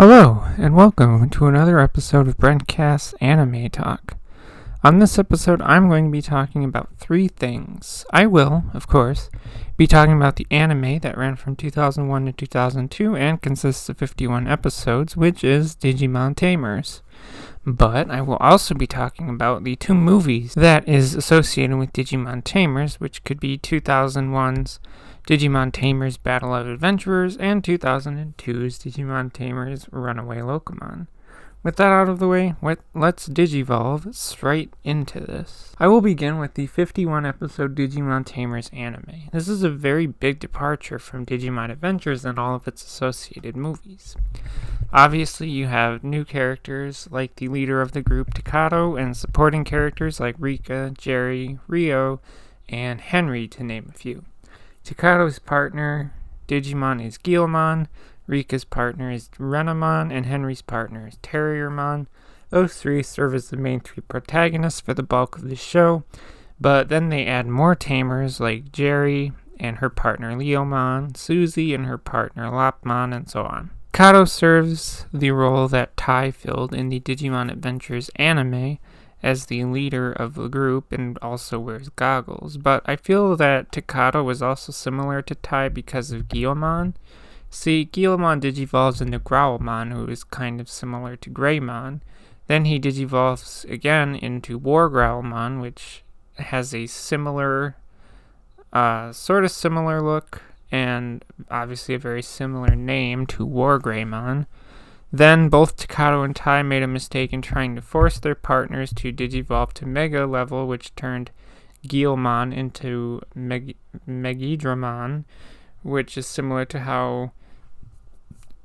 Hello, and welcome to another episode of Brentcast's Anime Talk. On this episode, I'm going to be talking about three things. I will, of course, be talking about the anime that ran from 2001 to 2002 and consists of 51 episodes, which is Digimon Tamers. But I will also be talking about the two movies that is associated with Digimon Tamers, which could be 2001's Digimon Tamers Battle of Adventurers and 2002's Digimon Tamers Runaway Locomon. With that out of the way, let's digivolve straight into this. I will begin with the 51 episode Digimon Tamers anime. This is a very big departure from Digimon Adventures and all of its associated movies. Obviously, you have new characters like the leader of the group, Takato, and supporting characters like Rika, Jerry, Rio, and Henry, to name a few. Takato's partner, Digimon, is Guilmon, Rika's partner is Renamon, and Henry's partner is Terriermon. Those three serve as the main three protagonists for the bulk of the show, but then they add more tamers like Jerry and her partner Leomon, Susie and her partner Lopmon, and so on. Takato serves the role that Tai filled in the Digimon Adventures anime as the leader of the group and also wears goggles, but I feel that Takato was also similar to Tai because of Guilmon. See, Guilmon digivolves into Growlmon, who is kind of similar to Greymon. Then he digivolves again into War Growlmon, which has a similar, sort of similar look, and obviously a very similar name to War Greymon. Then both Takato and Tai made a mistake in trying to force their partners to digivolve to Mega level, which turned Guilmon into Megidramon, which is similar to how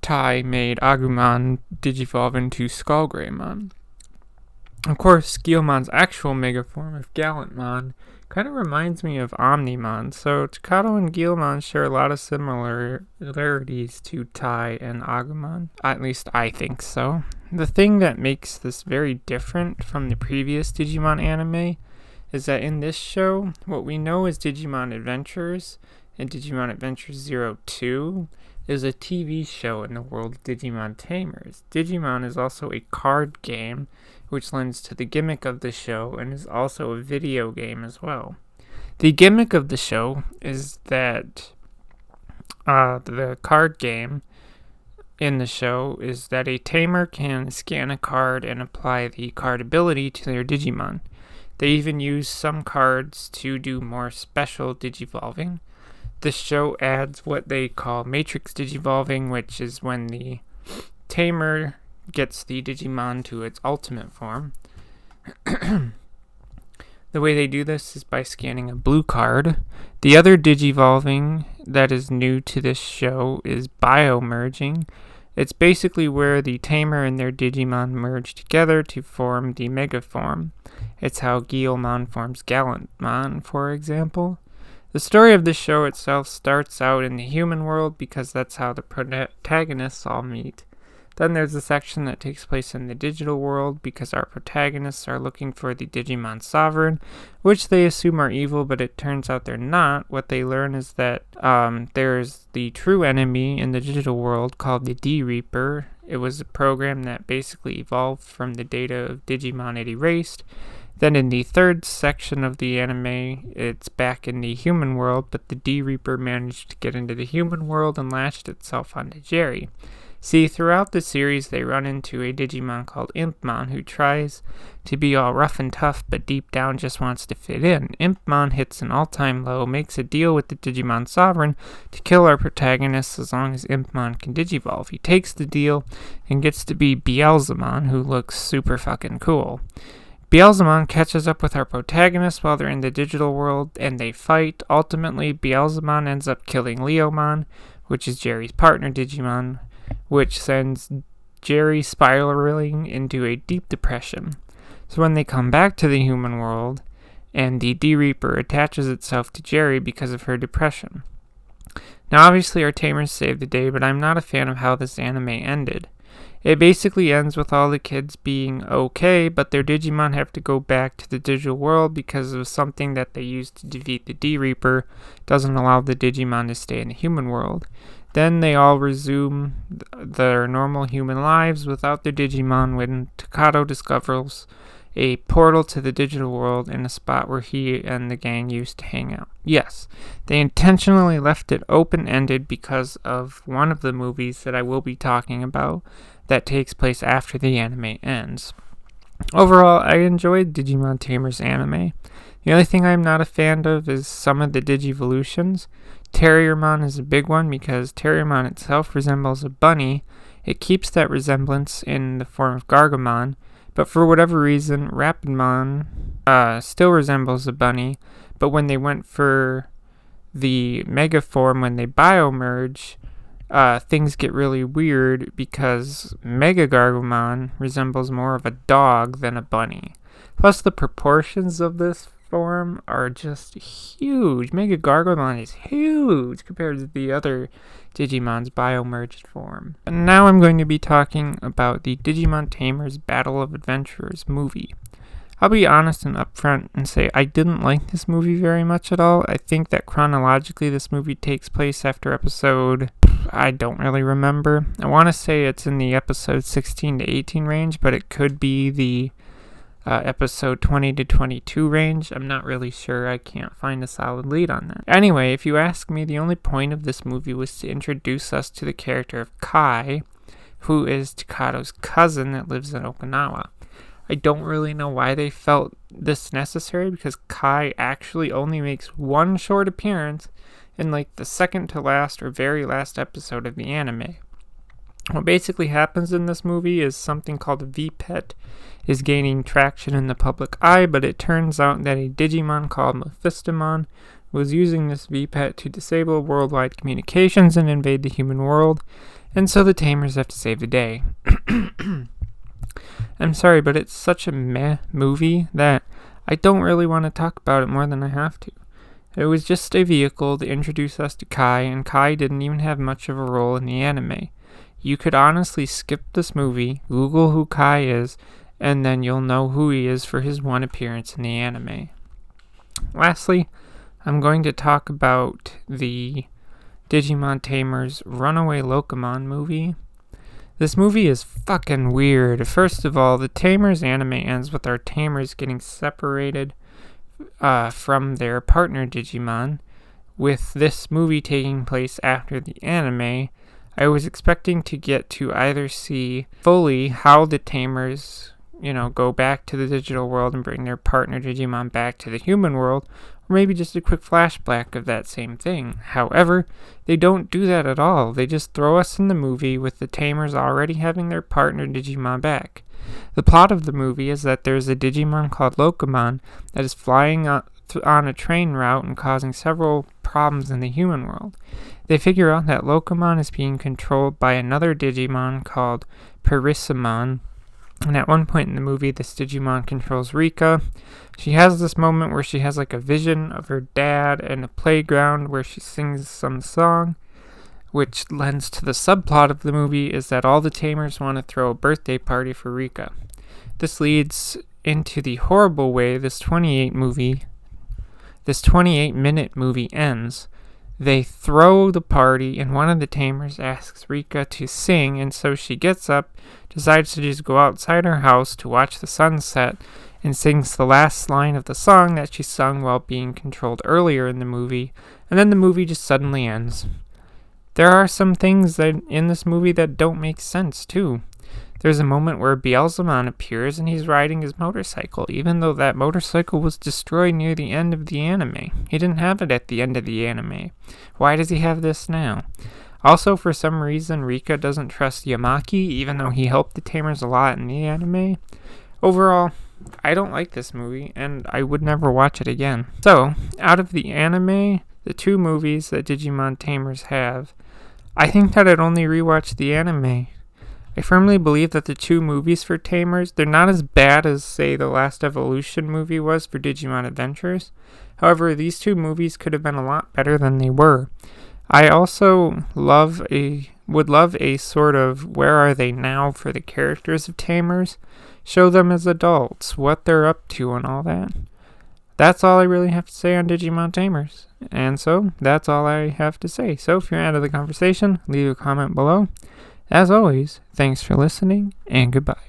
Tai made Agumon digivolve into Skullgreymon. Of course, Guilmon's actual mega form of Gallantmon kind of reminds me of Omnimon, so Takato and Guilmon share a lot of similarities to Tai and Agumon. At least I think so. The thing that makes this very different from the previous Digimon anime is that in this show, what we know as Digimon Adventures and Digimon Adventures 02 is a TV show in the world of Digimon Tamers. Digimon is also a card game, which lends to the gimmick of the show and is also a video game as well. The gimmick of the show is that the card game in the show is that a tamer can scan a card and apply the card ability to their Digimon. They even use some cards to do more special digivolving. This show adds what they call matrix digivolving, which is when the tamer gets the Digimon to its ultimate form. The way they do this is by scanning a blue card. The other digivolving that is new to this show is biomerging. It's basically where the tamer and their Digimon merge together to form the mega form. It's how Guilmon forms Gallantmon, for example. The story of the show itself starts out in the human world because that's how the protagonists all meet. Then there's a section that takes place in the digital world because our protagonists are looking for the Digimon Sovereign, which they assume are evil, but it turns out they're not. What they learn is that there's the true enemy in the digital world called the D-Reaper. It was a program that basically evolved from the data of Digimon it erased. Then in the third section of the anime, it's back in the human world, but the D-Reaper managed to get into the human world and latched itself onto Jerry. See, throughout the series, they run into a Digimon called Impmon, who tries to be all rough and tough, but deep down just wants to fit in. Impmon hits an all-time low, makes a deal with the Digimon Sovereign to kill our protagonist as long as Impmon can digivolve. He takes the deal and gets to be Beelzemon, who looks super fucking cool. Beelzemon catches up with our protagonist while they're in the digital world, and they fight. Ultimately, Beelzemon ends up killing Leomon, which is Jerry's partner Digimon, which sends Jerry spiraling into a deep depression. So when they come back to the human world, and the D-Reaper attaches itself to Jerry because of her depression. Now obviously our tamers saved the day, but I'm not a fan of how this anime ended. It basically ends with all the kids being okay, but their Digimon have to go back to the digital world because of something that they used to defeat the D-Reaper doesn't allow the Digimon to stay in the human world. Then they all resume their normal human lives without their Digimon when Takato discovers a portal to the digital world in a spot where he and the gang used to hang out. Yes, they intentionally left it open-ended because of one of the movies that I will be talking about that takes place after the anime ends. Overall, I enjoyed Digimon Tamer's anime. The only thing I'm not a fan of is some of the Digivolutions. Terriermon is a big one because Terriermon itself resembles a bunny. It keeps that resemblance in the form of Gargomon, but for whatever reason, Rapidmon still resembles a bunny, but when they went for the Mega form, when they biomerge, things get really weird because Mega Gargomon resembles more of a dog than a bunny. Plus, the proportions of this form are just huge. Mega Gargomon is huge compared to the other Digimon's biomerged form. And now I'm going to be talking about the Digimon Tamers Battle of Adventurers movie. I'll be honest and upfront and say I didn't like this movie very much at all. I think that chronologically this movie takes place after episode... I don't really remember. I want to say it's in the episode 16 to 18 range, but it could be the episode 20 to 22 range. I'm not really sure. I can't find a solid lead on that. Anyway, if you ask me, the only point of this movie was to introduce us to the character of Kai, who is Takato's cousin that lives in Okinawa. I don't really know why they felt this necessary because Kai actually only makes one short appearance in like the second to last or very last episode of the anime. What basically happens in this movie is something called a V-Pet is gaining traction in the public eye, but it turns out that a Digimon called Mephistomon was using this V-Pet to disable worldwide communications and invade the human world, and so the Tamers have to save the day. I'm sorry, but it's such a meh movie that I don't really want to talk about it more than I have to. It was just a vehicle to introduce us to Kai, and Kai didn't even have much of a role in the anime. You could honestly skip this movie, Google who Kai is, and then you'll know who he is for his one appearance in the anime. Lastly, I'm going to talk about the Digimon Tamers Runaway Locomon movie. This movie is fucking weird. First of all, the Tamers anime ends with our Tamers getting separated from their partner Digimon. With this movie taking place after the anime, I was expecting to get to either see fully how the Tamers, go back to the digital world and bring their partner Digimon back to the human world, or maybe just a quick flashback of that same thing. However, they don't do that at all. They just throw us in the movie with the Tamers already having their partner Digimon back. The plot of the movie is that there's a Digimon called Locomon that is flying on a train route and causing several problems in the human world. They figure out that Locomon is being controlled by another Digimon called Perissamon, and at one point in the movie, this Digimon controls Rika. She has this moment where she has like a vision of her dad in a playground where she sings some song, which lends to the subplot of the movie is that all the Tamers want to throw a birthday party for Rika. This leads into the horrible way this 28-minute movie ends. They throw the party, and one of the Tamers asks Rika to sing, and so she gets up, decides to just go outside her house to watch the sunset, and sings the last line of the song that she sung while being controlled earlier in the movie, and then the movie just suddenly ends. There are some things that in this movie that don't make sense, too. There's a moment where Beelzemon appears and he's riding his motorcycle, even though that motorcycle was destroyed near the end of the anime. He didn't have it at the end of the anime. Why does he have this now? Also, for some reason, Rika doesn't trust Yamaki, even though he helped the Tamers a lot in the anime. Overall, I don't like this movie, and I would never watch it again. So, out of the anime, the two movies that Digimon Tamers have, I think that I'd only rewatch the anime. I firmly believe that the two movies for Tamers, they're not as bad as, say, the Last Evolution movie was for Digimon Adventures. However, these two movies could have been a lot better than they were. I also would love a sort of where are they now for the characters of Tamers. Show them as adults, what they're up to and all that. That's all I really have to say on Digimon Tamers. And so that's all I have to say. So if you're out of the conversation, leave a comment below. As always, thanks for listening, and goodbye.